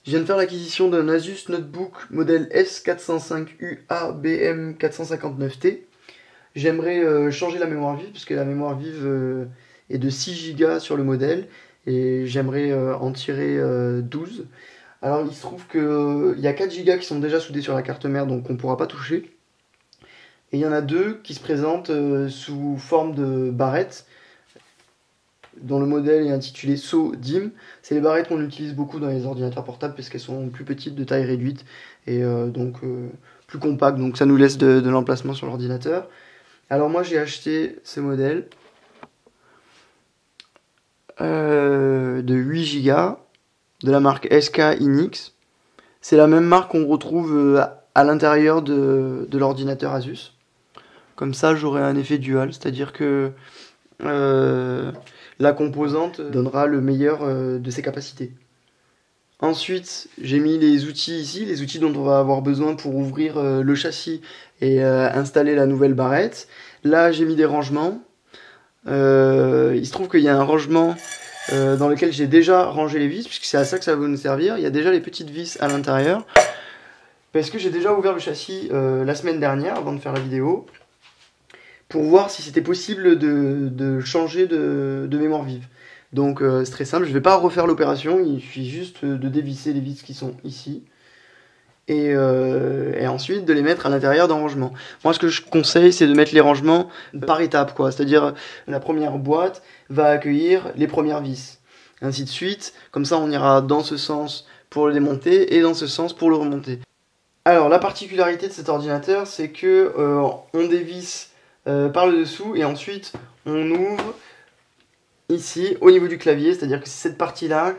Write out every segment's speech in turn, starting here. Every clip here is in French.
Je viens de faire l'acquisition d'un Asus Notebook modèle S405UA-BM459T. J'aimerais changer la mémoire vive, puisque la mémoire vive est de 6 Go sur le modèle, et j'aimerais en tirer 12. Alors il se trouve qu'il y a 4 Go qui sont déjà soudés sur la carte mère, donc on ne pourra pas toucher. Et il y en a 2 qui se présentent sous forme de barrettes, dont le modèle est intitulé SO-DIMM. C'est les barrettes qu'on utilise beaucoup dans les ordinateurs portables parce qu'elles sont plus petites, de taille réduite et donc plus compactes, donc ça nous laisse de l'emplacement sur l'ordinateur. Alors moi j'ai acheté ce modèle de 8 Go de la marque SK Hynix. C'est la même marque qu'on retrouve à l'intérieur de l'ordinateur Asus. Comme ça j'aurai un effet dual, c'est-à-dire que la composante donnera le meilleur de ses capacités. Ensuite, j'ai mis les outils ici, les outils dont on va avoir besoin pour ouvrir le châssis et installer la nouvelle barrette. Là, j'ai mis des rangements. Il se trouve qu'il y a un rangement dans lequel j'ai déjà rangé les vis, puisque c'est à ça que ça va nous servir. Il y a déjà les petites vis à l'intérieur, parce que j'ai déjà ouvert le châssis la semaine dernière, avant de faire la vidéo, pour voir si c'était possible de changer de mémoire vive. Donc c'est très simple, je ne vais pas refaire l'opération, il suffit juste de dévisser les vis qui sont ici et ensuite de les mettre à l'intérieur d'un rangement. Moi ce que je conseille c'est de mettre les rangements par étapes, quoi. C'est-à-dire la première boîte va accueillir les premières vis, ainsi de suite, comme ça on ira dans ce sens pour le démonter et dans ce sens pour le remonter. Alors la particularité de cet ordinateur c'est que on dévisse par le dessous et ensuite on ouvre ici au niveau du clavier, c'est-à-dire que c'est cette partie là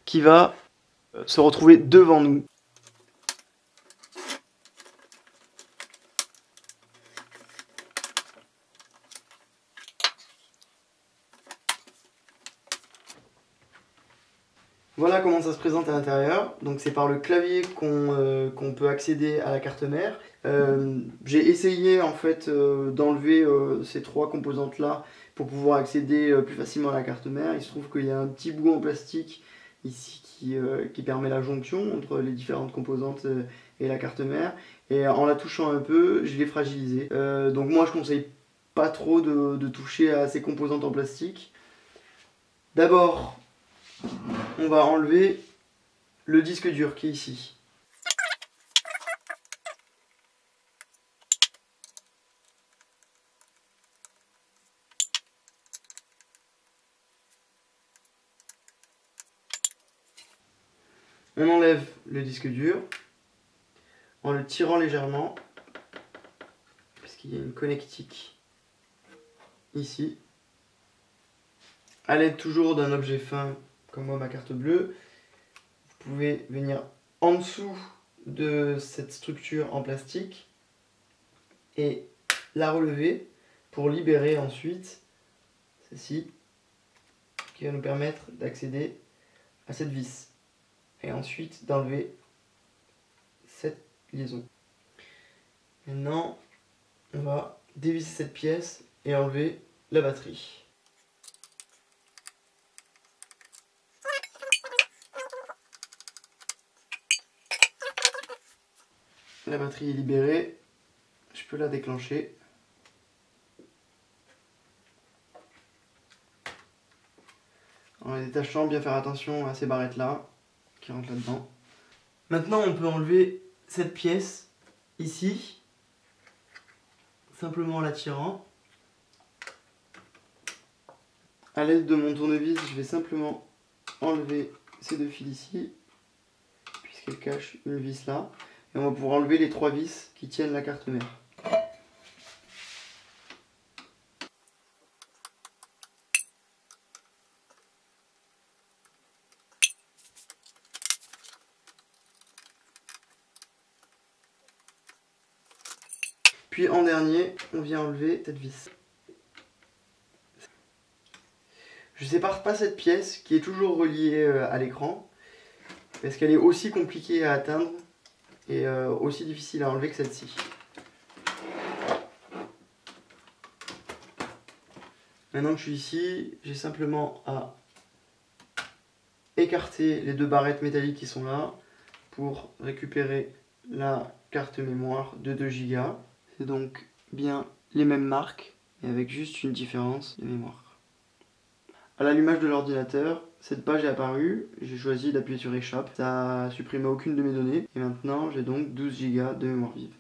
qui va se retrouver devant nous. Voilà comment ça se présente à l'intérieur. Donc c'est par le clavier qu'on peut accéder à la carte mère. J'ai essayé en fait d'enlever ces trois composantes là pour pouvoir accéder plus facilement à la carte mère. Il se trouve qu'il y a un petit bout en plastique ici qui permet la jonction entre les différentes composantes et la carte mère. Et en la touchant un peu, je l'ai fragilisé. Donc moi je conseille pas trop de toucher à ces composantes en plastique. D'abord, on va enlever le disque dur qui est ici. On enlève le disque dur en le tirant légèrement, parce qu'il y a une connectique ici. À l'aide toujours d'un objet fin, comme moi ma carte bleue, vous pouvez venir en dessous de cette structure en plastique et la relever pour libérer ensuite ceci qui va nous permettre d'accéder à cette vis et ensuite d'enlever cette liaison. Maintenant, on va dévisser cette pièce et enlever la batterie. La batterie est libérée, je peux la déclencher. En la détachant, bien faire attention à ces barrettes là qui rentrent là-dedans. Maintenant on peut enlever cette pièce ici, simplement en la tirant. A l'aide de mon tournevis, je vais simplement enlever ces deux fils ici, puisqu'elles cachent une vis là. Et on va pouvoir enlever les trois vis qui tiennent la carte mère. Puis en dernier, on vient enlever cette vis. Je ne sépare pas cette pièce qui est toujours reliée à l'écran, parce qu'elle est aussi compliquée à atteindre et aussi difficile à enlever que celle-ci. Maintenant que je suis ici, j'ai simplement à écarter les deux barrettes métalliques qui sont là, pour récupérer la carte mémoire de 2 Go. C'est donc bien les mêmes marques, mais avec juste une différence de mémoire. À l'allumage de l'ordinateur, cette page est apparue, j'ai choisi d'appuyer sur échappe, ça a supprimé aucune de mes données, et maintenant j'ai donc 12 Go de mémoire vive.